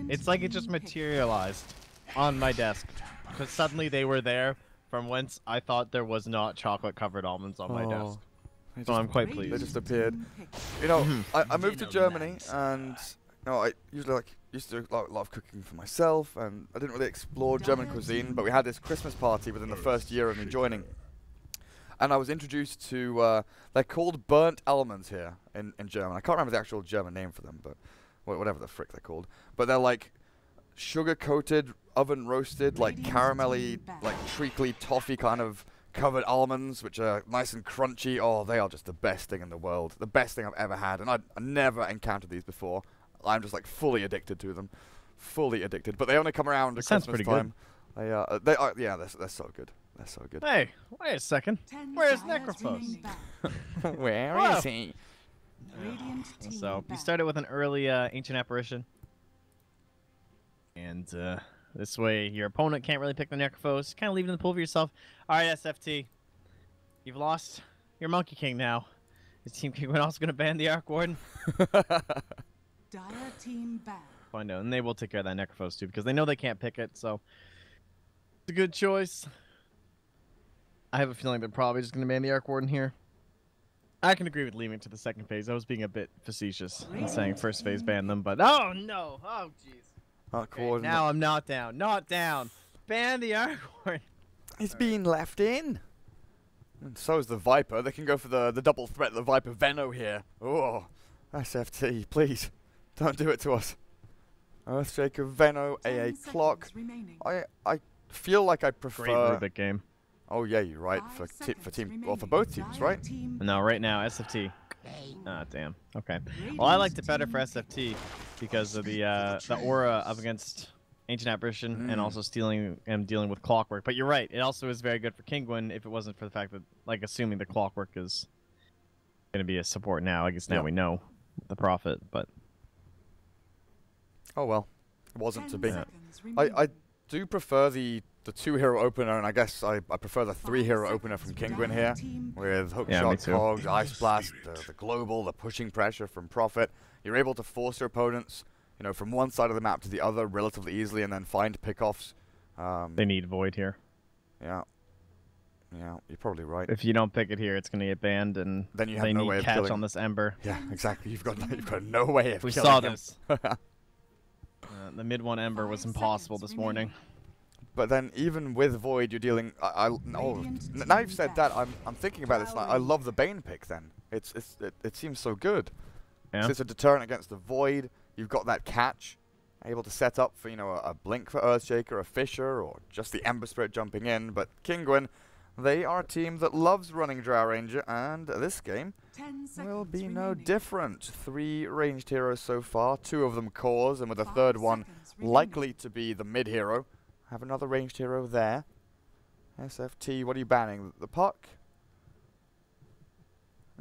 It's like it just materialized on my desk. Because suddenly they were there from whence I thought there was not chocolate-covered almonds on my desk. So I'm quite pleased. They just appeared. You know, I moved to Germany, and you know, I usually used to do a lot of cooking for myself, and I didn't really explore German cuisine. But we had this Christmas party within the first year of me joining, and I was introduced to they're called burnt almonds here in German. I can't remember the actual German name for them, but whatever the frick they're called. But they're like sugar-coated, oven-roasted, like caramelly, like treacly toffee kind of covered almonds, which are nice and crunchy. Oh, they are just the best thing in the world. The best thing I've ever had, and I never encountered these before. I'm just like fully addicted to them. Fully addicted. But they only come around at Christmas time. They are, yeah, they're so good. They're so good. Hey, wait a second. Where's Necrophos? Where is he? So, you started with an early Ancient Apparition. And this way, your opponent can't really pick the Necrophos. Kind of leave it in the pool for yourself. Alright, SFT. You've lost your Monkey King now. Is Team King also going to ban the Arc Warden? Dire team ban. Find out. And they will take care of that Necrophos too, because they know they can't pick it, so it's a good choice. I have a feeling they're probably just going to ban the Arc Warden here. I can agree with leaving it to the second phase. I was being a bit facetious in saying first phase ban them, but oh no! Oh jeez. Okay, now I'm not down. Not down. Ban the Arc Warden. It's being left in. And so is the Viper. They can go for the double threat, the Viper Veno here. Oh, SFT, please. Don't do it to us. Earthshaker, Veno, AA Clock. I feel like I prefer... Great Rubik game. Oh yeah, you're right. For team, well, for both teams, right? No, right now SFT. Ah, damn. Okay. Well, I liked it better for SFT because of the aura up against Ancient Apparition and also stealing and dealing with Clockwork. But you're right. It also is very good for Kingwin if it wasn't for the fact that, like, assuming the Clockwork is going to be a support now. I guess now we know the Prophet, but... Oh well. It wasn't to be. I do prefer the 2-hero opener, and I guess I prefer the 3-hero opener from Kingwin here, with Hookshot, Cogs, Ice Blast, the global, the pushing pressure from Prophet. You're able to force your opponents, you know, from one side of the map to the other relatively easily, and then find pickoffs. They need Void here. Yeah. Yeah, you're probably right. If you don't pick it here, it's going to get banned, and then you have no way of catch on this Ember. Yeah, exactly. You've got no way of killing him. We saw this. The mid 1 Ember was impossible this morning. But then, even with Void, you're dealing. Now you've said that, I'm thinking about this. I love the Bane pick. Then it seems so good. Yeah. So it's a deterrent against the Void. You've got that catch, able to set up for a blink for Earthshaker, a Fissure, or just the Ember Spirit jumping in. But Kingwin, they are a team that loves running Drow Ranger, and this game will be no different. 3 ranged heroes so far, 2 of them cores, and with a third one likely to be the mid hero. Have another ranged hero there. SFT, what are you banning? The puck?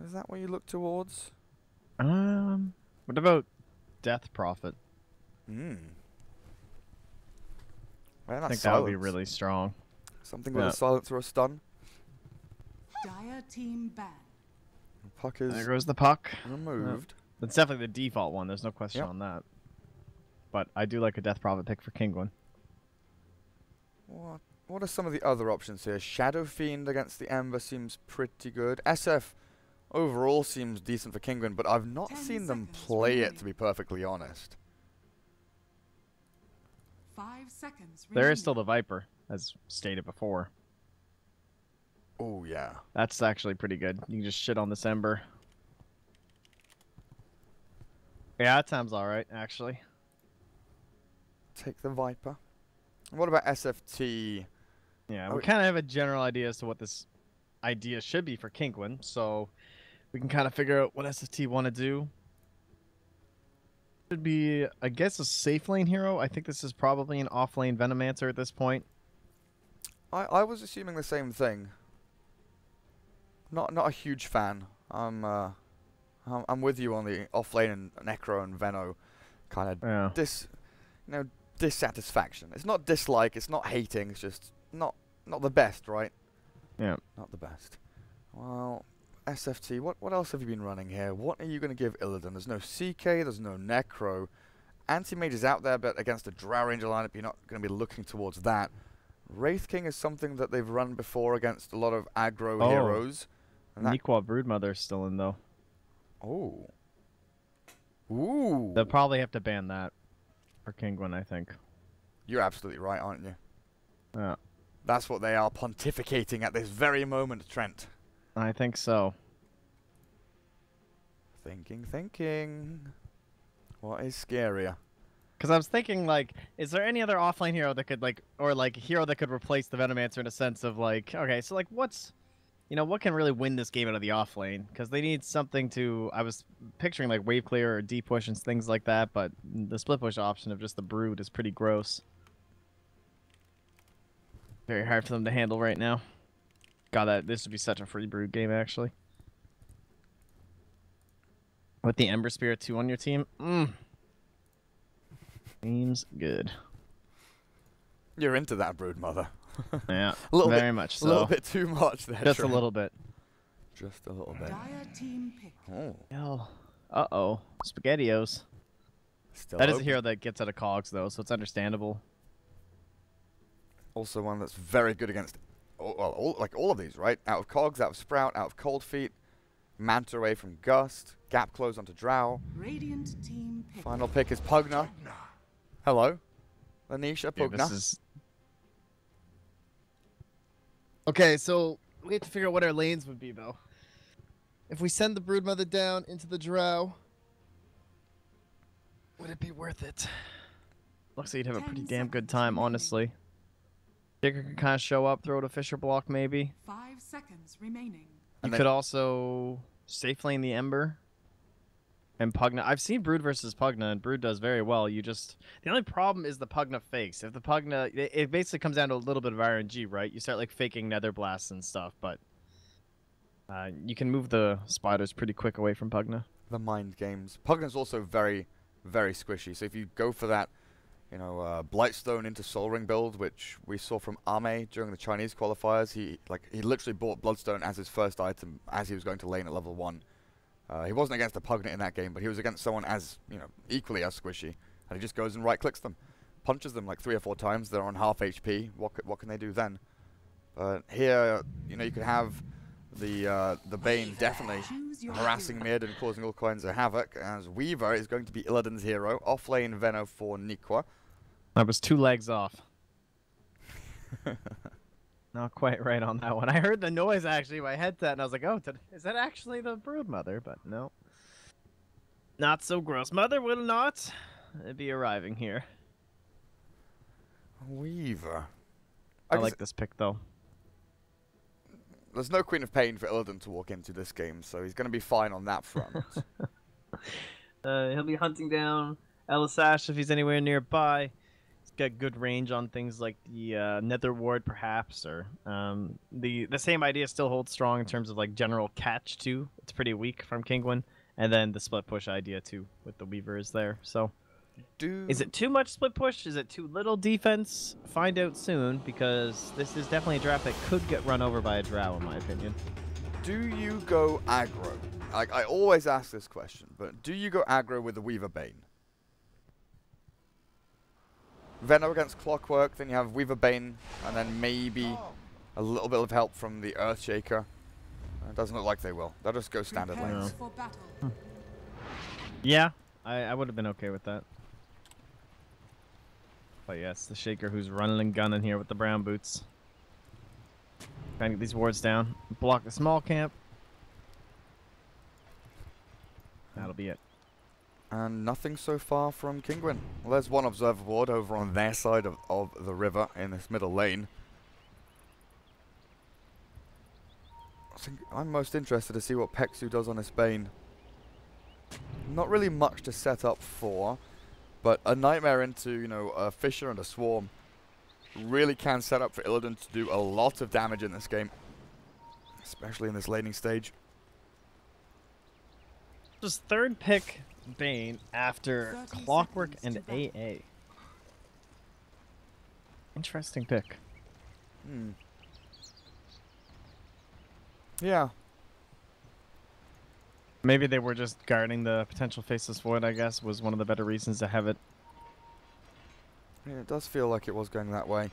Is that what you look towards? What about Death Prophet? Well, I think that would be really strong. Something with a silence or a stun. Dire team ban. Puck is there goes the puck. Removed. That's definitely the default one. There's no question on that. But I do like a Death Prophet pick for Kingwin. What are some of the other options here? Shadow Fiend against the Ember seems pretty good. SF overall seems decent for Kingwin, but I've not seen them play it, to be perfectly honest. 5 seconds. There is still the Viper, as stated before. Oh, yeah. That's actually pretty good. You can just shit on this Ember. Yeah, that sounds alright, actually. Take the Viper. What about SFT? Yeah, we kind of have a general idea as to what this idea should be for Kingwin, so we can kind of figure out what SFT want to do. Should be, I guess, a safe lane hero. I think this is probably an off lane Venomancer at this point. I was assuming the same thing. Not a huge fan. I'm with you on the off lane and Necro and Veno kind of dissatisfaction. It's not dislike, it's not hating, it's just not the best, right? Yeah. Not the best. Well, SFT, what else have you been running here? What are you going to give Illidan? There's no CK, there's no Necro, Anti-Mage is out there, but against a Drow Ranger lineup, you're not going to be looking towards that. Wraith King is something that they've run before against a lot of aggro heroes. And Nequa Broodmother's still in, though. Oh. Ooh. They'll probably have to ban that for Kingwin, I think. You're absolutely right, aren't you? Yeah. That's what they are pontificating at this very moment, Trent. I think so. Thinking. What is scarier? Because I was thinking, like, is there any other offlane hero that could, like, or, like, hero that could replace the Venomancer in a sense of, like, okay, so, like, what's, you know, what can really win this game out of the offlane? Because they need something to, I was picturing, like, wave clear or deep push and things like that, but the split push option of just the Brood is pretty gross. Very hard for them to handle right now. God, this would be such a free Brood game, actually. With the Ember Spirit 2 on your team, seems good. You're into that, Broodmother. Yeah, very bit, much so. A little bit too much there. Just Trent. a little bit. Just a little bit. Dire team pick. Oh. Uh-oh. SpaghettiOs. Still That is a open. hero that gets out of cogs, though, so it's understandable. Also one that's very good against, all of these, right? Out of cogs, out of sprout, out of cold feet, manta away from gust, gap close onto drow. Radiant team pick. Final pick is Pugna. Hello, Lanisha Pugna. This is... Okay, so we have to figure out what our lanes would be, though. If we send the Broodmother down into the drow, would it be worth it? Looks like you'd have a pretty damn good time, honestly. Digger could kind of show up, throw it a Fisher block, maybe. 5 seconds remaining. You could also safe lane the Ember and Pugna. I've seen Brood versus Pugna, and Brood does very well. You just... The only problem is the Pugna fakes. If the Pugna... It basically comes down to a little bit of RNG, right? You start, like, faking Nether Blasts and stuff, but... you can move the spiders pretty quick away from Pugna. The mind games. Pugna's also very, very squishy. So if you go for that, you know, Blightstone into Soul Ring build, which we saw from Ame during the Chinese qualifiers, he literally bought Bloodstone as his first item as he was going to lane at level 1. He wasn't against a Pugna in that game, but he was against someone as, you know, equally as squishy, and he just goes and right-clicks them, punches them like 3 or 4 times. They're on half HP. What can they do then? But here, you know, you could have the Bane definitely harassing mid and causing all kinds of havoc, as Weaver is going to be Illidan's hero. Off-lane Veno for Nequa. I was 2 legs off. Not quite right on that one. I heard the noise, actually, in my headset, and I was like, oh, is that actually the Broodmother? But no. Not so gross. Mother will not be arriving here. Weaver. I like this pick, though. There's no Queen of Pain for Illidan to walk into this game, so he's going to be fine on that front. He'll be hunting down Elisash if he's anywhere nearby. He's got good range on things like the Nether Ward, perhaps, or the same idea still holds strong in terms of like general catch too. It's pretty weak from Kingwin, and then the split push idea too with the Weaver is there. So, is it too much split push? Is it too little defense? Find out soon, because this is definitely a draft that could get run over by a drow, in my opinion. Do you go aggro? Like, I always ask this question, but do you go aggro with the Weaver Bane? Veno against Clockwork, then you have Weaver Bane, and then maybe a little bit of help from the Earthshaker. It doesn't look like they will. They'll just go standard lanes. For battle. Yeah, I would have been okay with that. But yes, the Shaker who's running and gunning here with the brown boots. Trying to get these wards down. Block the small camp. That'll be it. And nothing so far from Kingwin. Well, there's one observer ward over on their side of the river in this middle lane. I think I'm most interested to see what Peksu does on this Bane. Not really much to set up for, but a Nightmare into, you know, a Fisher and a Swarm really can set up for Illidan to do a lot of damage in this game, especially in this laning stage. Just third pick Bane after Clockwork and AA. Interesting pick. Yeah. Maybe they were just guarding the potential Faceless Void, I guess, was one of the better reasons to have it It does feel like it was going that way.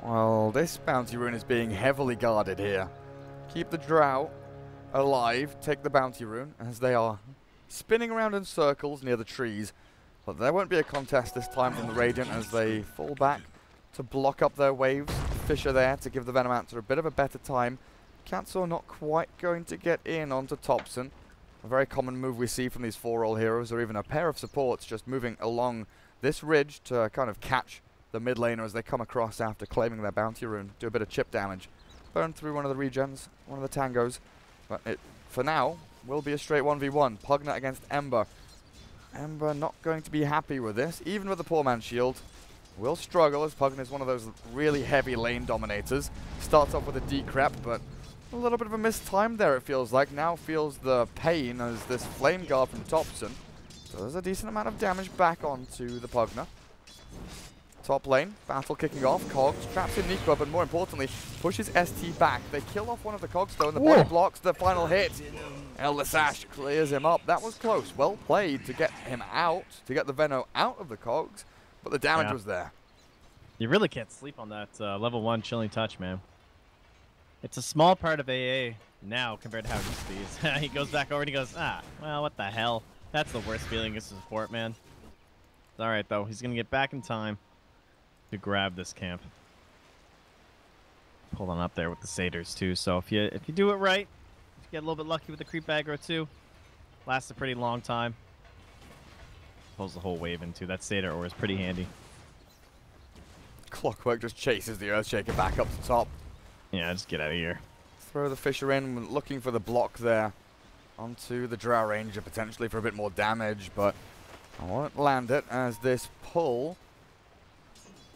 Well, this bounty rune is being heavily guarded here. Keep the drow alive, take the bounty rune, as they are spinning around in circles near the trees. But there won't be a contest this time from the Radiant as they fall back to block up their waves. Fish are there to give the Venomancer a bit of a better time. Cancel not quite going to get in onto Thompson. A very common move we see from these 4-roll heroes, or even a pair of supports just moving along this ridge to kind of catch the mid laner as they come across after claiming their bounty rune. Do a bit of chip damage. Burn through one of the regens, one of the tangos. But it, for now, will be a straight 1v1. Pugna against Ember. Ember not going to be happy with this, even with the poor man's shield. Will struggle as Pugna is one of those really heavy lane dominators. Starts off with a decrep, but a little bit of a missed time there, it feels like. Now feels the pain as this flame guard from Thompson does a decent amount of damage back onto the Pugna. Top lane, battle kicking off. Cogs traps in Nikwa, but more importantly, pushes ST back. They kill off one of the Cogs though, and the body blocks the final hit. Elder Sash clears him up. That was close. Well played to get him out, to get the Veno out of the Cogs, but the damage was there. You really can't sleep on that level 1 chilling touch, man. It's a small part of AA now compared to how it used to be. He goes back over and he goes, well, what the hell? That's the worst feeling as a support, man. It's alright, though. He's going to get back in time to grab this camp. Pull on up there with the satyrs, too. So if you do it right, if you get a little bit lucky with the creep aggro, too, lasts a pretty long time. Pulls the whole wave into that satyr ore is pretty handy. Clockwork just chases the Earthshaker back up to top. Yeah, just get out of here. Throw the Fisher in, looking for the block there onto the Drow Ranger, potentially for a bit more damage, but I won't land it as this pull.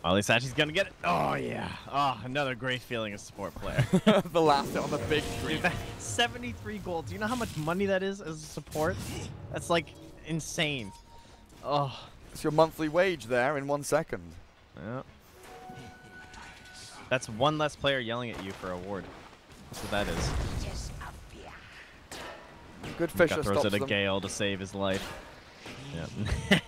Well, at least Ashley's gonna get it. Oh, yeah. Oh, another great feeling as a support player. The last hit on the big tree. 73 gold. Do you know how much money that is as a support? That's, like, insane. Oh. It's your monthly wage there in 1 second. Yeah. That's one less player yelling at you for a ward. That's what that is. Good Fisher throws stops it a them. Gale to save his life. Yeah.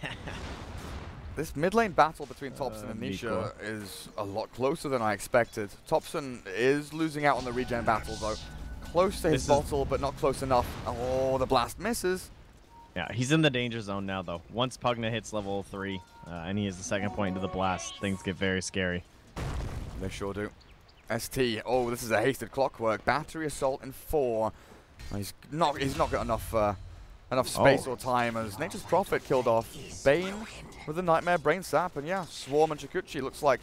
This mid lane battle between Thompson and Nisha is a lot closer than I expected. Thompson is losing out on the regen battle though. Close to his bottle, but not close enough. Oh, the blast misses. Yeah, he's in the danger zone now though. Once Pugna hits level 3 and he is the second point into the blast, things get very scary. They sure do. ST, oh, this is a hasted Clockwork. Battery assault in 4. He's not got enough space or time as Nature's Prophet killed off Bane with a Nightmare Brain Sap, and yeah, Swarm and Chikuchi looks like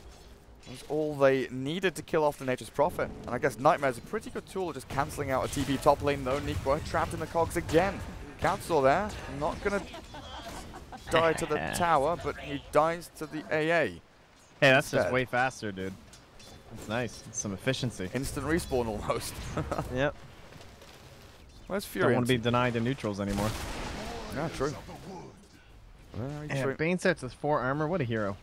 that's all they needed to kill off the Nature's Prophet. And I guess Nightmare's a pretty good tool of just cancelling out a TP top lane though. Nikwa trapped in the cogs again. Council there, not gonna die to the tower, but he dies to the AA. Hey, that's just way faster, dude. That's nice. It's some efficiency. Instant respawn almost. Yep. Where's Fury? Don't want to be denied the neutrals anymore. Yeah, true. Yeah, Bane sets with 4 armor. What a hero.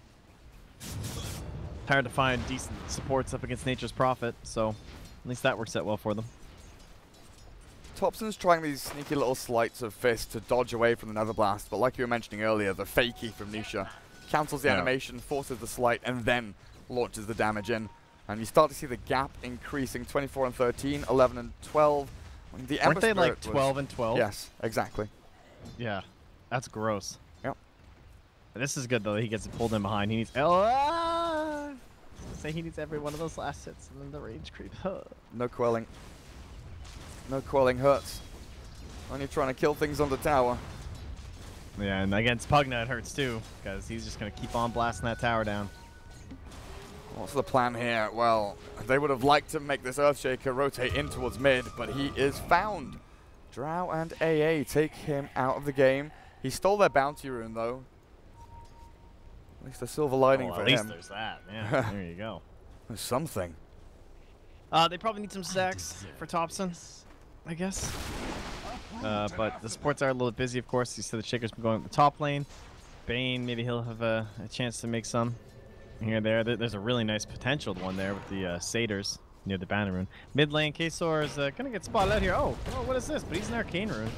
Hard to find decent supports up against Nature's Prophet, so at least that works out well for them. Thompson's trying these sneaky little sleights of fist to dodge away from the Nether Blast, but like you were mentioning earlier, the fakie from Nisha cancels the animation, forces the sleight, and then launches the damage in. And you start to see the gap increasing, 24 and 13, 11 and 12. The Weren't they like 12 and 12? Yes, exactly. Yeah, that's gross. Yep. This is good though. He gets pulled in behind. He needs. Say he needs every one of those last hits, and then the rage creep. No quelling. No quelling hurts. When you're trying to kill things on the tower. Yeah, and against Pugna it hurts too, because he's just gonna keep on blasting that tower down. What's the plan here? Well, they would have liked to make this Earthshaker rotate in towards mid, but he is found. Drow and AA take him out of the game. He stole their bounty rune, though. At least a silver lining for him. At least there's that. Yeah, there you go. There's something. They probably need some stacks for Thompson, I guess. But the supports are a little busy, of course. You see the Shaker's been going up the top lane. Bane, maybe he'll have a chance to make some. Here, there's a really nice potential one there with the satyrs near the banner rune. Mid lane, Kesor is gonna get spotted out here. Oh, what is this? But he's an arcane rune.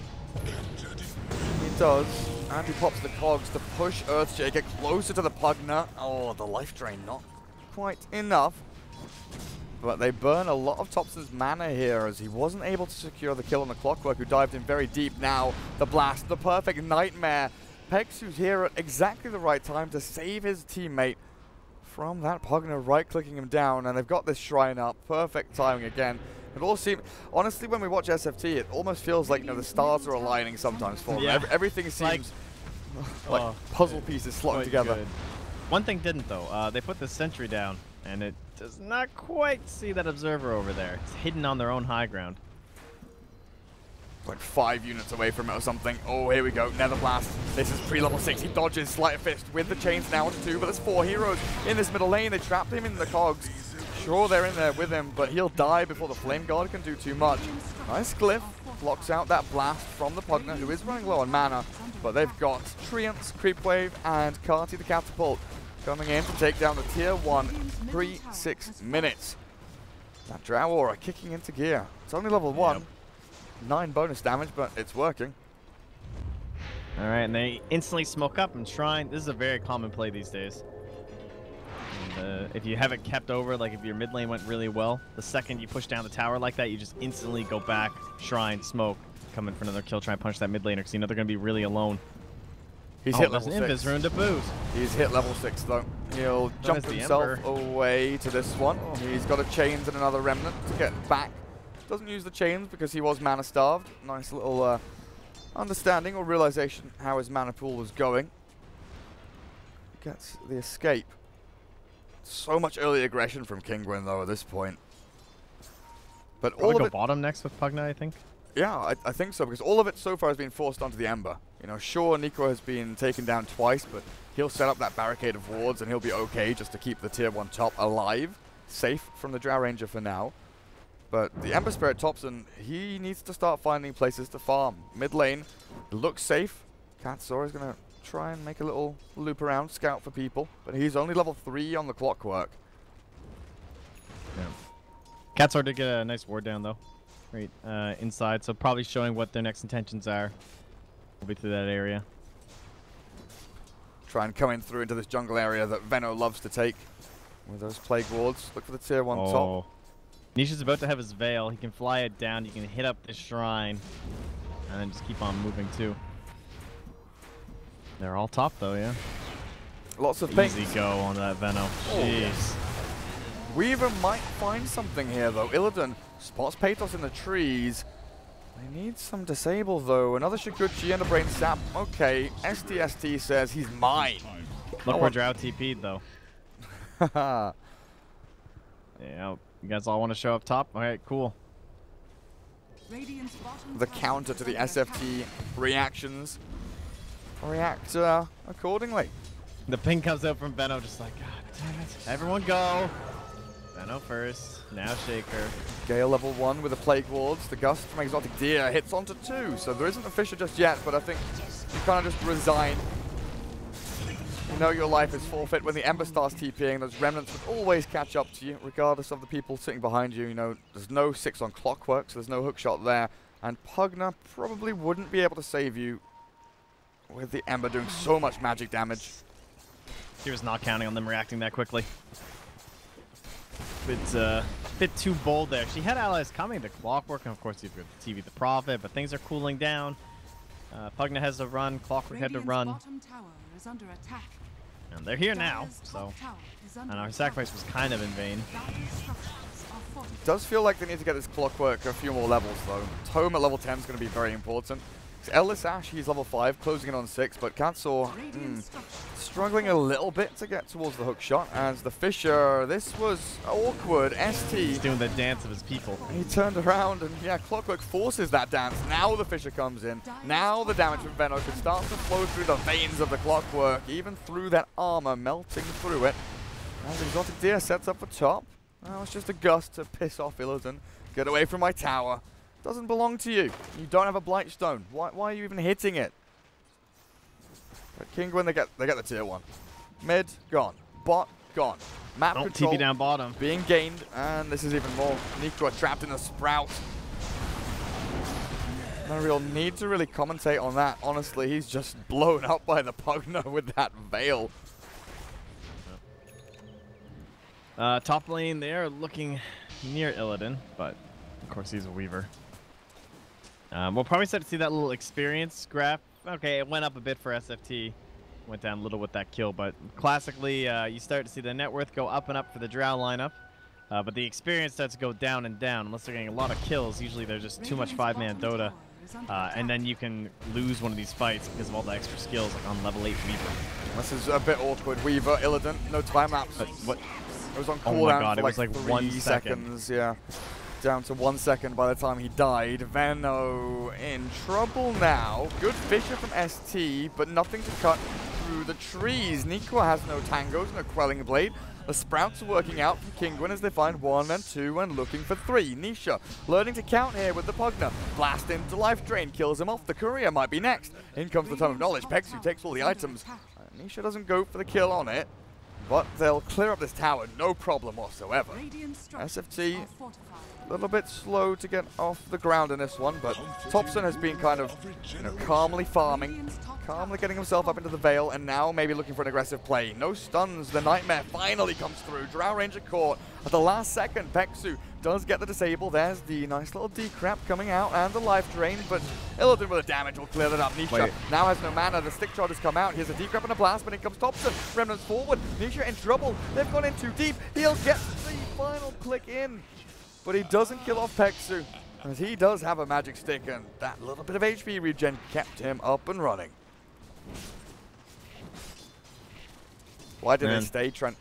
He does. And he pops the cogs to push Earthshake, get closer to the Pugna. Oh, the life drain not quite enough. But they burn a lot of Thompson's mana here as he wasn't able to secure the kill on the Clockwork, who dived in very deep. Now, the blast, the perfect nightmare. Pex, who's here at exactly the right time to save his teammate from that Pugna right-clicking him down. And they've got this shrine up. Perfect timing again. It all seems, honestly, when we watch SFT, it almost feels like, you know, the stars are aligning sometimes for them. Yeah. Everything seems like puzzle pieces slotting together. Good. One thing didn't, though. They put the sentry down, and it does not quite see that observer over there. It's hidden on their own high ground. Like 5 units away from it or something. Oh, here we go. Nether Blast. This is pre-level 6. He dodges Sleight of Fist with the chains now to 2, but there's 4 heroes in this middle lane. They trapped him in the cogs. Sure, they're in there with him, but he'll die before the Flame Guard can do too much. Nice Glyph. Blocks out that blast from the Pugna, who is running low on mana, but they've got Treants, Creep Wave, and Carty the Catapult coming in to take down the Tier 1 3-6 minutes. That Drow Aura kicking into gear. It's only level 1. 9 bonus damage, but it's working. All right, and they instantly smoke up and Shrine. This is a very common play these days. And, if you have it kept over, like if your mid lane went really well, the second you push down the tower like that, you just instantly go back, Shrine, smoke, come in for another kill, try and punch that mid laner because you know they're going to be really alone. He's hit level 6. Invis ruined a boost. He's hit level 6 though. He'll jump himself away to this one. He's got a chains and another remnant to get back. Doesn't use the chains because he was mana starved. Nice little understanding or realization how his mana pool was going. Gets the escape. So much early aggression from Kingwin though at this point. But Probably all of go it, bottom next with Pugna, I think. yeah, I think so, because all of it so far has been forced onto the Ember. You know, sure, Nico has been taken down twice, but he'll set up that barricade of wards and he'll be okay just to keep the Tier 1 top alive, safe from the Drow Ranger for now. But the Ember Spirit Thompson, he needs to start finding places to farm. Mid lane looks safe. Katsura is going to try and make a little loop around, scout for people, but he's only level 3 on the Clockwork. Yeah. Katsura did get a nice ward down though, right inside, so probably showing what their next intentions are. We'll be through that area. Try and come in through into this jungle area that Venno loves to take with those Plague Wards. Look for the Tier 1 top. Nisha's about to have his Veil. He can fly it down. You can hit up this shrine, and then just keep on moving too. They're all top though, yeah. Lots of Easy pings. go on that Venno. Jeez. Weaver might find something here though. Illidan spots Pathos in the trees. They need some disable though. Another Shiguchi and a Brain Sap. Okay, STST says he's mine. Look where Drow TP'd though. Yeah, you guys all want to show up top? Alright, cool. The counter to the SFT reactions. React accordingly. The ping comes out from Venno just like, God damn it. Everyone go. Venno first. Now Shaker. Gale level 1 with the Plague Wards. The Gust from Exotic Deer hits onto 2. So there isn't a Fisher just yet, but I think you kind of just resign. You know your life is forfeit when the Ember starts TPing. Those remnants would always catch up to you, regardless of the people sitting behind you. You know, there's no 6 on Clockwork, so there's no hook shot there. And Pugna probably wouldn't be able to save you with the Ember doing so much magic damage. He was not counting on them reacting that quickly. Bit too bold there. She had allies coming to Clockwork, and of course you've got TV the Prophet, but things are cooling down. Pugna has to run, Clockwork had to run. And they're here now, so... And our sacrifice was kind of in vain. Does feel like they need to get this Clockwork a few more levels though. Tome at level 10 is going to be very important. Ellis Ash, he's level 5, closing in on 6, but Katsura struggling a little bit to get towards the hook shot. As the Fisher, this was awkward. ST. He's doing the dance of his people. He turned around and yeah, Clockwork forces that dance. Now the Fisher comes in. Now the damage from Venno can start to flow through the veins of the Clockwork, even through that armor, melting through it. As Exotic Deer sets up for top. Now it's just a Gust to piss off Illidan. Get away from my tower. Doesn't belong to you. You don't have a Blightstone. Why are you even hitting it? But Kingwin, they get the Tier 1. Mid, gone. Bot, gone. Map control TP down bottom. being gained, and this is even more. Nico trapped in a Sprout. No real need to really commentate on that. Honestly, he's just blown up by the Pugna with that Veil. Top lane, they are looking near Illidan, but of course he's a Weaver. We'll probably start to see that little experience graph. Okay, it went up a bit for SFT. Went down a little with that kill, but classically, you start to see the net worth go up and up for the Drow lineup. But the experience starts to go down and down unless they're getting a lot of kills. Usually there's just too much 5-man Dota. And then you can lose one of these fights because of all the extra skills like on level 8 Weaver. This is a bit awkward. Weaver, Illidan, no time lapse. What? It was on Oh cooldown my God, for it was like 1 3 second. seconds. Yeah, down to 1 second by the time he died. Venno in trouble now. Good Fisher from ST, but nothing to cut through the trees. Nikwa has no tangos, no quelling blade. The sprouts are working out from Kingwin as they find 1 and 2 and looking for 3. Nisha learning to count here with the Pugna. Blast into life drain, kills him off. The courier might be next. In comes the Tome of Knowledge. Pexu takes all the items. Nisha doesn't go for the kill on it, but they'll clear up this tower, no problem whatsoever. SFT, a little bit slow to get off the ground in this one, but Thompson has been kind of, calmly farming, calmly getting himself up into the Veil, and now maybe looking for an aggressive play. No stuns, the Nightmare finally comes through. Drow Ranger caught at the last second. Pexu does get the disable. There's the nice little decrap coming out and the life drain, but Illidan with the damage will clear that up. Nisha now has no mana. The stick shot has come out. Here's a decrap and a blast, but in comes Thompson. Remnants forward. Nisha in trouble. They've gone in too deep. He'll get the final click in, but he doesn't kill off Pexu, as he does have a magic stick, and that little bit of HP regen kept him up and running. Why did they stay, Trent?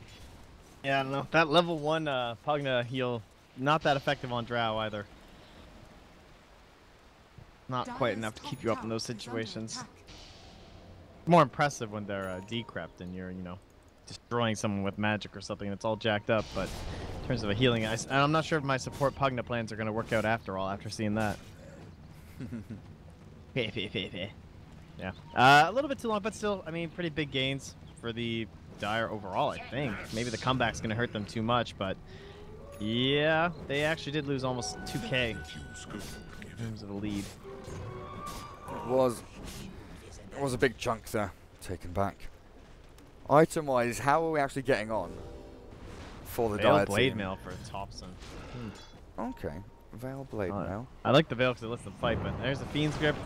Yeah, I don't know. That level 1 Pugna heal, not that effective on Drow either. Not quite enough to keep you up in those situations. More impressive when they're decrept and you're, destroying someone with magic or something that's all jacked up, but in terms of a healing, I'm not sure if my support Pugna plans are going to work out after all, after seeing that. Yeah. A little bit too long, but still, pretty big gains for the Dire overall, I think. Maybe the comeback's going to hurt them too much, but yeah, they actually did lose almost 2k in terms of the lead. It was a big chunk there, taken back. Item-wise, how are we actually getting on for the Dire Blade team? Mail for Thompson. Okay, Veil Blade Mail. I like the Veil because it lets them fight, but there's the Fiend's Grip.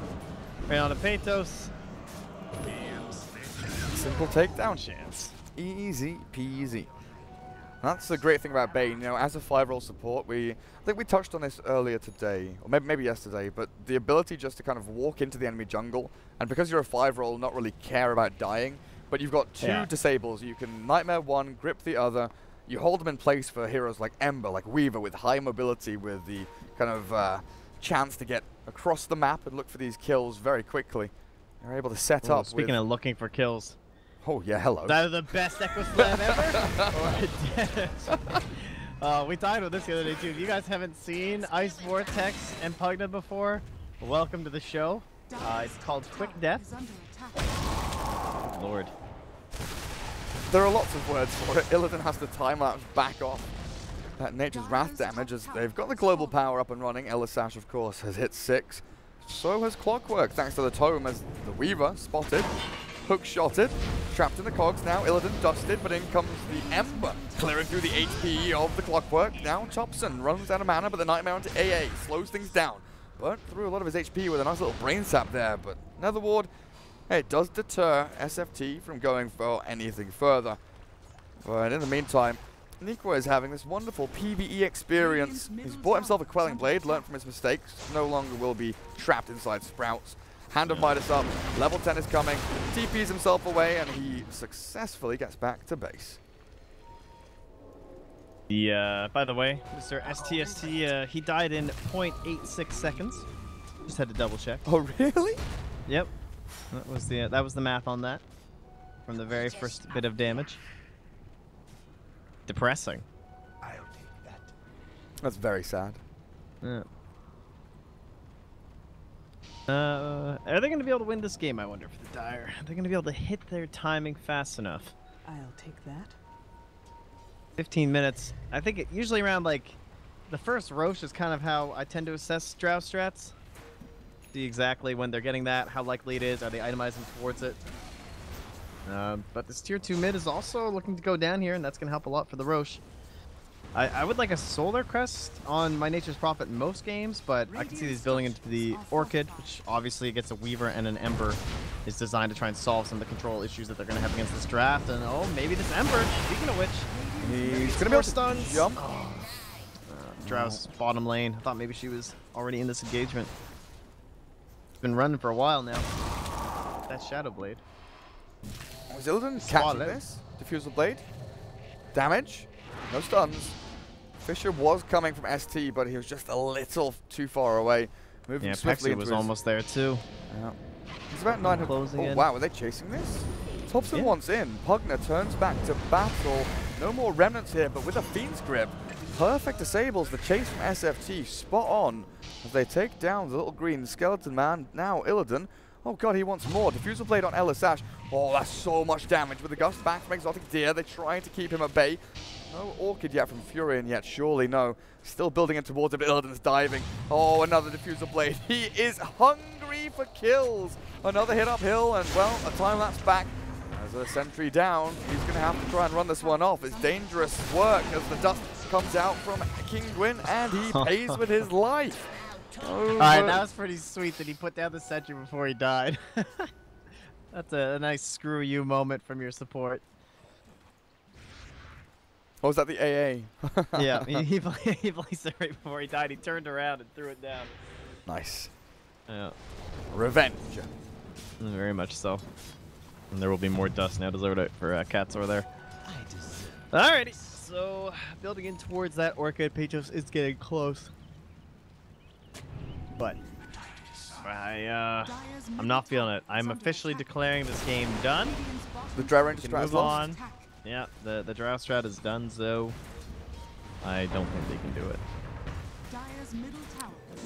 Right on the Pathos. Simple takedown. Chance. Easy peasy. That's the great thing about Bane. As a 5-role support, I think we touched on this earlier today, or maybe yesterday, but the ability just to kind of walk into the enemy jungle, and because you're a 5-role, not really care about dying, but you've got 2 disables. You can Nightmare one, grip the other. You hold them in place for heroes like Ember, like Weaver, with high mobility, with the kind of chance to get across the map and look for these kills very quickly. You're able to set up. Speaking of looking for kills. Oh yeah, hello. That is the best Echo Slam ever. We talked about this the other day too. If you guys haven't seen Ice Vortex and Pugna before, welcome to the show. It's called Quick Death. Good Lord. There are lots of words for it. Illidan has to time-lapse back off that Nature's Wrath damage as they've got the global power up and running. Elisash, of course, has hit 6. So has Clockwork, thanks to the Tome, as the Weaver spotted, hook-shotted, trapped in the cogs now. Illidan dusted, but in comes the Ember, clearing through the HP of the Clockwork. Now Thompson runs out of mana, but the Nightmare onto AA slows things down. But threw a lot of his HP with a nice little brain sap there. But Nether Ward, hey, it does deter SFT from going for anything further. But in the meantime, Nikwa is having this wonderful PvE experience. He's bought himself a Quelling Blade, learned from his mistakes, no longer will be trapped inside Sprouts. Hand of Midas up, level 10 is coming, TPs himself away, and he successfully gets back to base. By the way, Mr. STST, he died in 0.86 seconds. Just had to double check. Oh, really? Yep. That was the math on that. From the very first bit of damage. Depressing. I'll take that. That's very sad. Yeah. Are they going to be able to win this game, I wonder, for the Dire? Are they going to be able to hit their timing fast enough? I'll take that. 15 minutes. I think usually around, like, the first Roche is kind of how I tend to assess Drow strats. See exactly when they're getting that, how likely it is. Are they itemizing towards it? But this tier 2 mid is also looking to go down here, and that's going to help a lot for the Roche. I would like a Solar Crest on my Nature's Prophet in most games, but I can see these building into the Orchid, which obviously gets a Weaver and an Ember. Is designed to try and solve some of the control issues that they're going to have against this draft. And oh, maybe this Ember, speaking of which, He's going to be able to jump. Drow's bottom lane. I thought maybe she was already in this engagement. It's been running for a while now. That Shadow Blade. Was Illidan catching this? Diffusal Blade. Damage. No stuns. Fisher was coming from ST, but he was just a little too far away. Moving swiftly. Pexi was almost there too. Yeah. He's about 900. Oh, wow, are they chasing this? Thompson wants in. Pugner turns back to battle. No more remnants here, but with a Fiend's Grip. Perfect disables the chase from SFT. Spot on as they take down the little green skeleton man. Now Illidan. Oh god, he wants more. Diffusal Blade on Ella Sash. Oh, that's so much damage with the gust back from Exotic Deer. They're trying to keep him at bay. No Orchid yet from Furion yet, surely no. Still building in towards him, but Illidan's diving. Oh, another Diffusal Blade. He is hungry for kills. Another hit uphill, and well, a time-lapse back. As a sentry down, he's going to have to try and run this one off. It's dangerous work as the dust comes out from King Gwyn, and he pays with his life. Alright, that was pretty sweet that he put down the sentry before he died. That's a nice screw you moment from your support. Oh, was that the AA? Yeah, he placed it right before he died. He turned around and threw it down. Nice. Yeah. Revenge. Very much so. And there will be more dust now delivered for cats over there. Alrighty, so building in towards that Orchid, Pechos is getting close. But I'm not feeling it. I'm officially declaring this game done. The Drow Ranger can move on. Yeah, the Drow strat is done, so I don't think they can do it.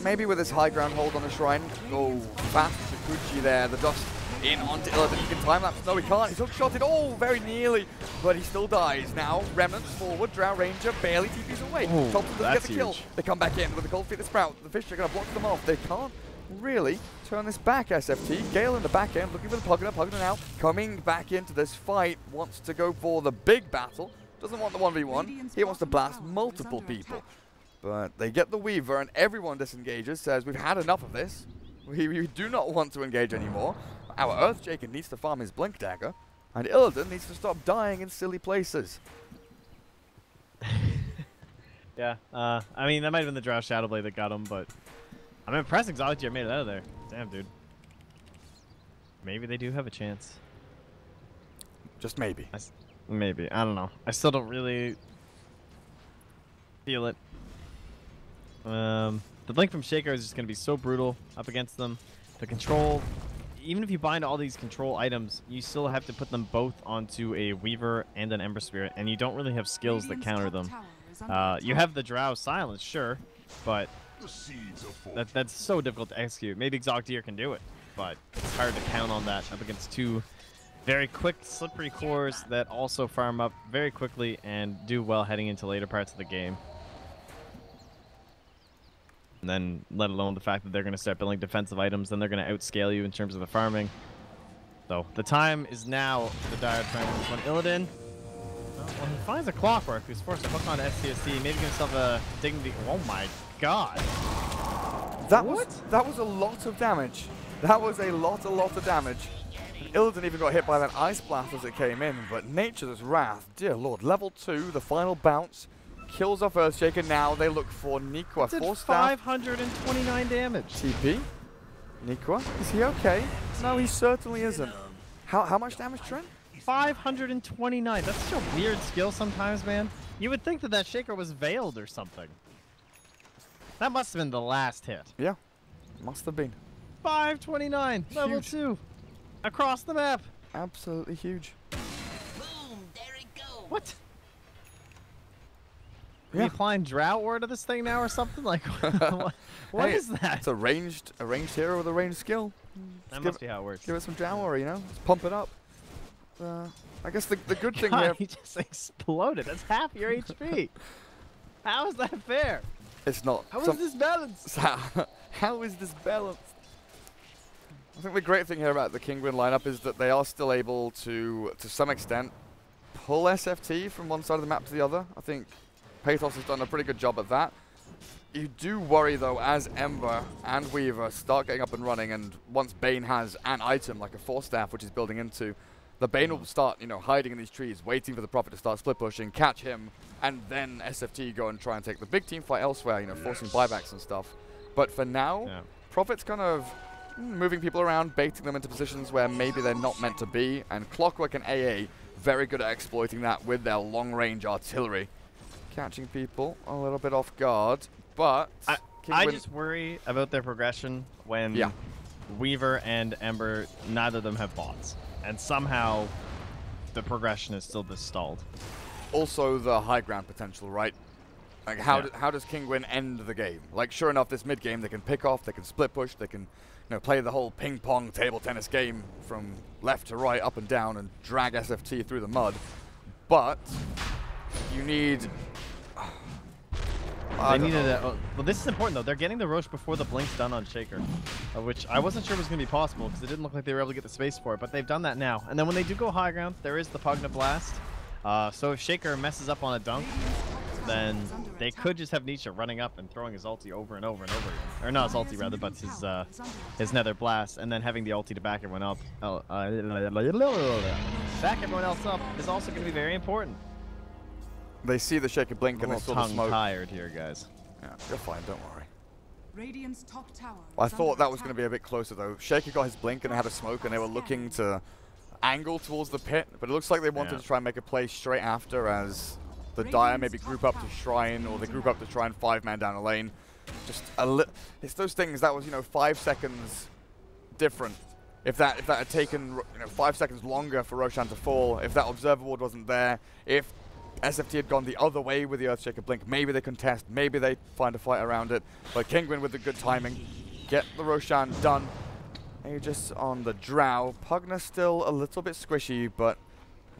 Maybe with his high ground hold on the shrine. Oh, fast Shikuchi there. The dust in onto Illidan. He can time lapse. No, he can't. He's hook-shotted. Oh, very nearly. But he still dies. Now, Remnants forward. Drow Ranger barely TPs away. Thompson doesn't get the kill. They come back in with the Cold Feet of Sprout. The Fish are going to block them off. They can't really turn this back, SFT. Gale in the back end, looking for the Pugner. Pugner now coming back into this fight. Wants to go for the big battle. Doesn't want the 1v1. He wants to blast multiple people. But they get the Weaver, and everyone disengages, says, we've had enough of this. We do not want to engage anymore. Our Earthshaker needs to farm his Blink Dagger, and Illidan needs to stop dying in silly places. Yeah, I mean, that might have been the Drow Shadowblade that got him, but I'm impressed Exotic made it out of there. Damn, dude. Maybe they do have a chance. Just maybe. Maybe. I don't know. I still don't really feel it. The Blink from Shaker is just going to be so brutal up against them. The control, even if you bind all these control items, you still have to put them both onto a Weaver and an Ember Spirit, and you don't really have skills that counter them. You have the Drow Silence, sure, but that's so difficult to execute. Maybe Exotic can do it, but it's hard to count on that up against two very quick, slippery cores that also farm up very quickly and do well heading into later parts of the game. And then, let alone the fact that they're going to start building defensive items, then they're going to outscale you in terms of the farming. So, the time is now for the Dire trying to this one. Illidan, well, he finds a Clockwork who's forced to hook on SCSC, maybe give himself a dignity. Oh my god. That was a lot of damage. That was a lot of damage. Illidan even got hit by that Ice Blast as it came in, but Nature's Wrath, dear lord. Level 2, the final bounce. Kills off Earthshaker. Now they look for Nikwa. Did 529 damage. TP. Nikwa. Is he okay? No, he certainly isn't. How much damage, Trent? 529. That's such a weird skill sometimes, man. You would think that that Shaker was veiled or something. That must have been the last hit. Yeah, must have been. 529. Huge. Level 2. Across the map. Absolutely huge. Boom, there it goes. What? Are Yeah. you applying Drow Ore to this thing now or something? Like, what Hey, is that? It's a ranged hero with a ranged skill. That must be how it works. Give it some Drow Ore, you know? Let's pump it up. I guess the good thing God, here... he just exploded. That's half your HP. How is that fair? It's not. How is this balanced? How is this balanced? I think the great thing here about the Kinguin lineup is that they are still able to some extent, pull SFT from one side of the map to the other. I think Pathos has done a pretty good job at that. You do worry, though, as Ember and Weaver start getting up and running, and once Bane has an item, like a Force Staff, which is building into, the Bane will start, you know, hiding in these trees, waiting for the Prophet to start split pushing, catch him, and then SFT go and try and take the big team fight elsewhere, you know, forcing buybacks and stuff. But for now, Prophet's kind of moving people around, baiting them into positions where maybe they're not meant to be, and Clockwork and AA very good at exploiting that with their long-range artillery. Catching people a little bit off guard, but I just worry about their progression when Weaver and Ember, neither of them have bots, and somehow the progression is still this stalled. Also the high ground potential, right? Like how does Kinguin end the game? Like sure enough, this mid game they can pick off, they can split push, they can, you know, play the whole ping pong table tennis game from left to right, up and down, and drag SFT through the mud. But you need. They needed a, well, this is important though. They're getting the Roche before the blink's done on Shaker, which I wasn't sure was going to be possible because it didn't look like they were able to get the space for it. But they've done that now. And then when they do go high ground, there is the Pugna Blast. So if Shaker messes up on a dunk, then they could just have Nisha running up and throwing his ulti over and over and over again. Or not his ulti rather, but his Nether Blast, and then having the ulti to back everyone up. Back everyone else up is also going to be very important. They see the Shaker blink and they saw the smoke. Tired here, guys. Yeah, you're fine, don't worry. Radiant's top tower. I thought that was going to be a bit closer though. Shaker got his blink and they had a smoke and they were looking to angle towards the pit, but it looks like they wanted to try and make a play straight after as the Dire maybe group up to Shrine, or they group up to try and 5-man down a lane. Just a little. It's those things that was, you know, 5 seconds different. If that had taken, you know, 5 seconds longer for Roshan to fall, if that observer ward wasn't there, if SFT had gone the other way with the Earthshaker blink, maybe they contest, maybe they find a fight around it. But Kinguin with the good timing, get the Roshan done. Aegis on the Drow. Pugna still a little bit squishy, but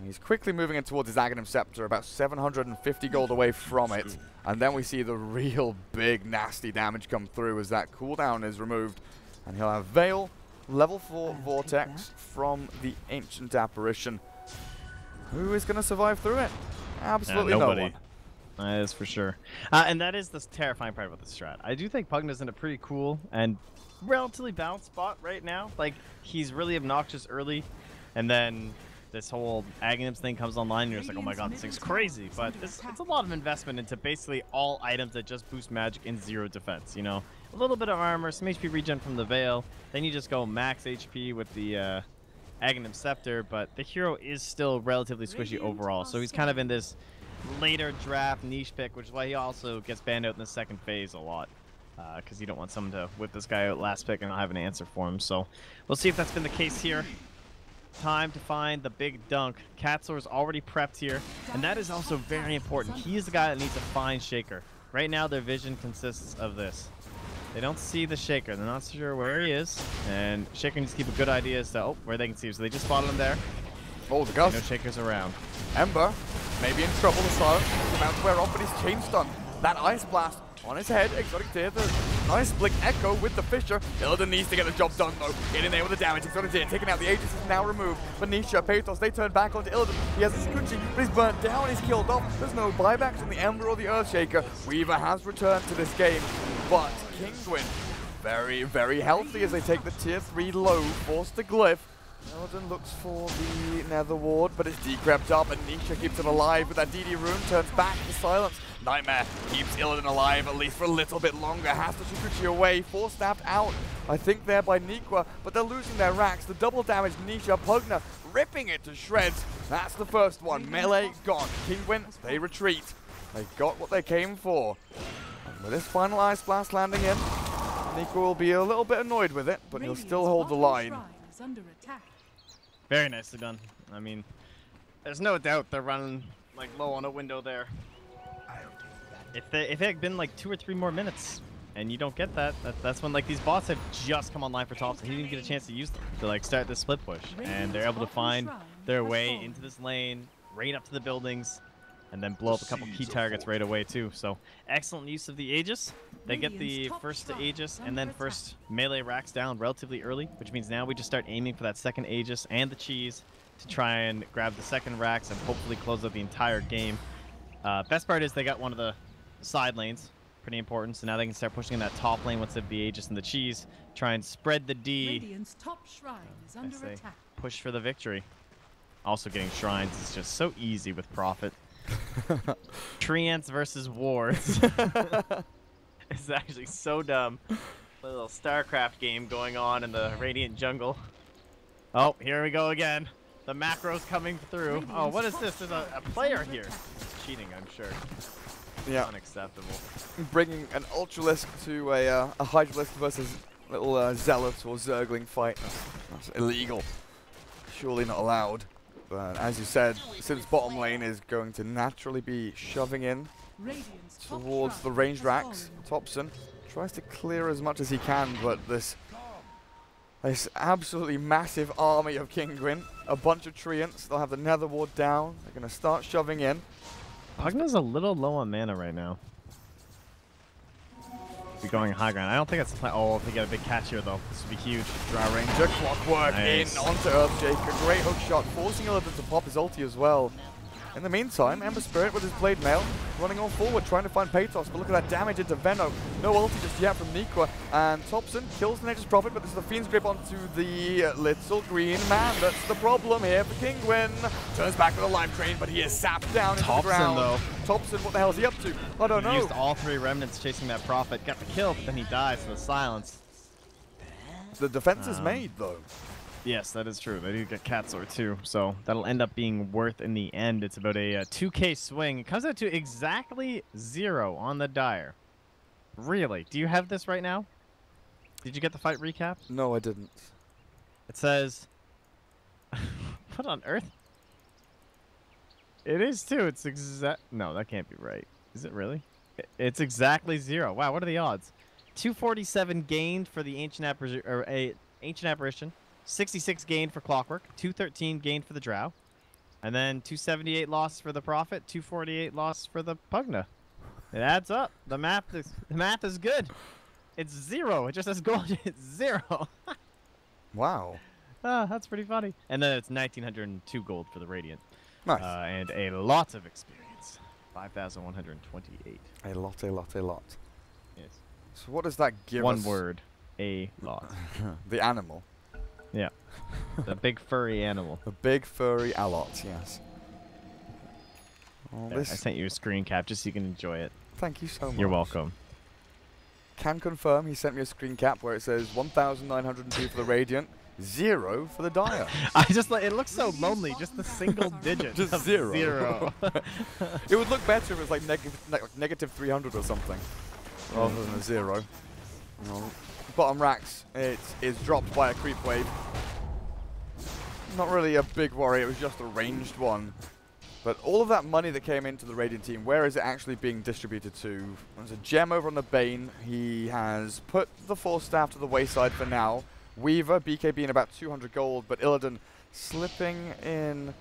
he's quickly moving in towards his Aghanim Scepter, about 750 gold away from it. And then we see the real big nasty damage come through as that cooldown is removed. And he'll have Veil, level 4 Vortex from the Ancient Apparition. Who is going to survive through it? Absolutely nobody. No one. That is for sure. And that is the terrifying part about the strat. I do think Pugna's in a pretty cool and relatively balanced spot right now. Like, he's really obnoxious early, and then this whole Aghanims thing comes online, and you're just like, oh my god, this thing's crazy. But it's a lot of investment into basically all items that just boost magic and 0 defense, you know? A little bit of armor, some HP regen from the Veil, then you just go max HP with the Aghanim Scepter, but the hero is still relatively squishy overall, so he's kind of in this later draft niche pick, which is why he also gets banned out in the second phase a lot, because you don't want someone to whip this guy out last pick and not have an answer for him. So we'll see if that's been the case here. Time to find the big dunk. Katsor's already prepped here, and that is also very important. He is the guy that needs to find Shaker. Right now their vision consists of this. They don't see the Shaker. They're not sure where he is. And Shaker needs to keep a good idea as to where they can see him. So they just spotted him there. Oh, the gust. No Shaker's around. Ember may be in trouble. The silence is about to wear off, but he's chain stunned. That Ice Blast on his head. Exotic Tear, the nice Blink Echo with the Fisher. Illidan needs to get the job done though. Get in there with the damage. Exotic Tear taking out the Aegis is now removed. Venetia, Pathos, they turn back onto Illidan. He has a Scoochie, but he's burnt down. He's killed off. There's no buybacks from the Ember or the Earthshaker. Weaver has returned to this game, but Kinguin very, very healthy as they take the tier 3 low, force the glyph. Illidan looks for the Nether Ward, but it's decrept up, and Nisha keeps it alive with that DD rune, turns back to silence. Nightmare keeps Illidan alive, at least for a little bit longer, has to Shukuchi away, force-staffed out, I think there by Nikwa, but they're losing their racks. The double damage Nisha, Pugna ripping it to shreds. That's the first one, melee gone. Kinguin, they retreat. They got what they came for. And with this final Ice Blast landing in, Nikwa will be a little bit annoyed with it, but he'll still hold the line. Very nicely done. I mean, there's no doubt they're running like low on a window there. If it had been like 2 or 3 more minutes and you don't get that, that's when like these bots have just come online for tops and he didn't get a chance to use them to like start the split push, and they're able to find their way into this lane, right up to the buildings, and then blow up a couple key targets right away too. So excellent use of the Aegis. They get the first Aegis and then first melee racks down relatively early, which means now we just start aiming for that second Aegis and the cheese to try and grab the second racks and hopefully close out the entire game. Best part is they got one of the side lanes, pretty important. So now they can start pushing in that top lane once they have the Aegis and the cheese, try and spread the D. Radiant's top shrine is under attack. Push for the victory. Also getting shrines is just so easy with Prophet. Treants versus wards. It's actually so dumb. A little StarCraft game going on in the Radiant jungle. Oh, here we go again. The macro's coming through. Oh, what is this? There's a player here. Cheating, I'm sure. Yeah. Unacceptable. Bringing an Ultralisk to a Hydralisk versus little Zealot or Zergling fight. That's illegal. Surely not allowed. But as you said, since bottom lane is going to naturally be shoving in towards the ranged racks, Topson tries to clear as much as he can, but this absolutely massive army of Kinguin, a bunch of Treants, they'll have the Nether Ward down, they're going to start shoving in. Pugna's a little low on mana right now. Be going high ground. I don't think that's the plan. Oh, if they get a big catch here, though, this would be huge. Drow Ranger, Clockwork in onto Earthshake. A great hook shot, forcing Illidan to pop his ulti as well. In the meantime, Ember Spirit with his Blade Mail running on forward, trying to find Pathos, but look at that damage into Venno. No ulti just yet from Nikwa, and Topson kills the Nature's Prophet, but this is the Fiend's Grip onto the little green man. That's the problem here for Kinguin. Turns back with a Life Train, but he is sapped down into the ground. Though. Topson, what the hell is he up to? I don't know. He used all 3 remnants chasing that Prophet, got the kill, but then he dies to the silence. The defense is made, though. Yes, that is true. They do get Catsor too, so that'll end up being worth in the end. It's about a 2k swing. It comes out to exactly 0 on the Dire. Really? Do you have this right now? Did you get the fight recap? No, I didn't. It says... What on earth? It is too. It's exact... No, that can't be right. Is it really? It's exactly 0. Wow, what are the odds? 247 gained for the Ancient Apparition. 66 gained for Clockwork, 213 gained for the Drow, and then 278 loss for the Prophet, 248 loss for the Pugna. It adds up. The math is good. It's 0. It just says gold. It's 0. Wow. That's pretty funny. And then it's 1902 gold for the Radiant. Nice. And a lot of experience. 5,128. A lot. Yes. So what does that give us? One word. A lot. The animal. Yeah. The big furry animal. The big furry Alot, yes. Well, I sent you a screen cap just so you can enjoy it. Thank you so much. You're welcome. Can confirm he sent me a screen cap where it says 1,902 for the Radiant, 0 for the Dire. I just like it looks so lonely, just the single digit. Just of 0. It would look better if it was like negative 300 or something, rather than a 0. Bottom racks, it is dropped by a creep wave. Not really a big worry, it was just a ranged one. But all of that money that came into the Radiant team, where is it actually being distributed to? There's a gem over on the Bane. He has put the Force Staff to the wayside for now. Weaver, BKB in about 200 gold, but Illidan slipping in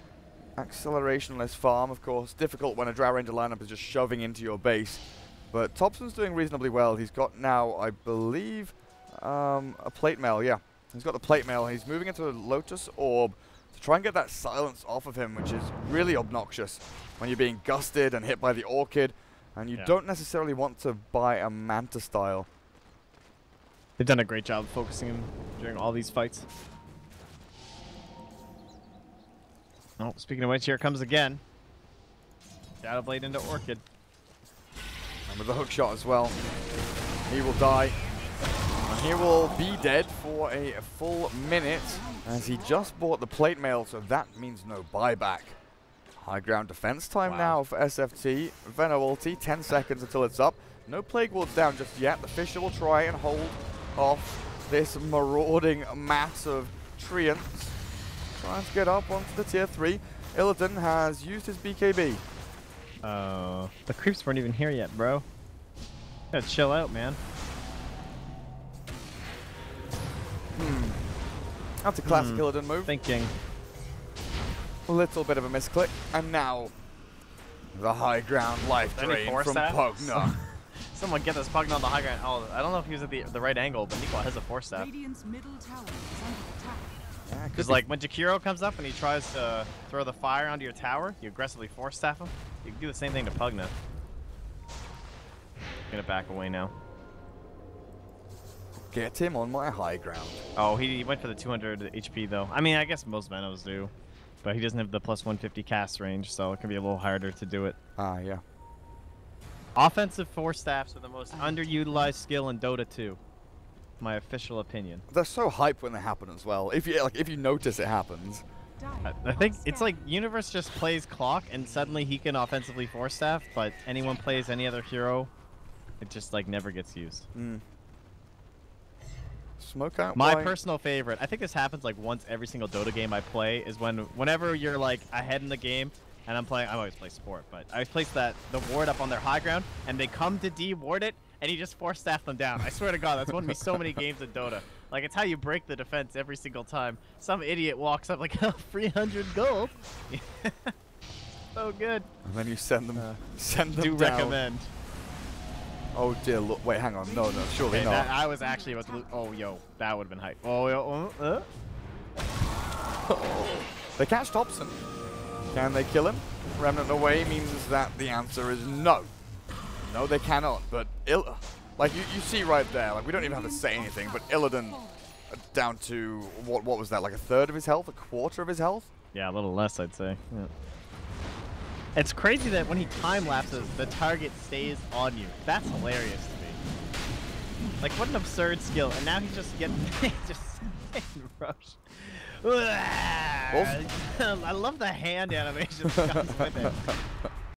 accelerationless farm, of course. Difficult when a Drow Ranger lineup is just shoving into your base. But Topson's doing reasonably well. He's got now, I believe, a plate mail, yeah. He's got the plate mail. He's moving into a Lotus Orb to try and get that silence off of him, which is really obnoxious when you're being gusted and hit by the Orchid, and you don't necessarily want to buy a Manta style. They've done a great job focusing him during all these fights. Oh, speaking of which, here it comes again. Shadow Blade into Orchid. And with the hook shot as well, he will die. And he will be dead for a full minute, as he just bought the plate mail, so that means no buyback. High ground defense time now for SFT. Venno ulti, 10 seconds until it's up. No Plague Wards down just yet. The Fisher will try and hold off this marauding mass of Treants. Trying to get up onto the tier 3. Illidan has used his BKB. The creeps weren't even here yet, bro. Gotta chill out, man. That's a classic Illidan move. Thinking. A little bit of a misclick. And now The high ground life Any drain force from staff? Pugna. Someone get this Pugna on the high ground. Oh, I don't know if he was at the right angle, but Nico has a force staff. Radiant's middle tower is under attack. Yeah, Because like when Jakiro comes up and he tries to throw the fire onto your tower, you aggressively force staff him. You can do the same thing to Pugna. Gonna back away now. Get him on my high ground. Oh, he went for the 200 HP though. I mean, I guess most Venos do, but he doesn't have the plus 150 cast range, so it can be a little harder to do it. Ah, yeah. Offensive force staffs are the most underutilized skill in Dota 2. My official opinion. They're so hype when they happen as well. If you notice it happens. I think it's like Universe just plays clock and suddenly he can offensively force staff, but anyone plays any other hero, it just like never gets used. Smoke out. My by- personal favorite, I think this happens like once every single Dota game I play, is whenever you're like ahead in the game and I always play support, but I place the ward up on their high ground and they come to de-ward it and you just force staff them down. I swear to God, that's won me so many games in Dota. Like, it's how you break the defense every single time. Some idiot walks up like, oh, 300 gold. So good. And then you send them Do down. recommend. Oh dear, look, wait, hang on. No, surely Okay, not. I was actually about to lose. Oh, yo, that would have been hype. Oh, yo, They catch Thompson. Can they kill him? Remnant away means that the answer is no. No, they cannot, but like you see right there, like we don't even have to say anything, but Illidan down to, what was that, like a third of his health? A quarter of his health? Yeah, a little less, I'd say. Yeah. It's crazy that when he time lapses, the target stays on you. That's hilarious to me. Like, what an absurd skill. And now he's just getting just rushed. I love the hand animation that comes with it.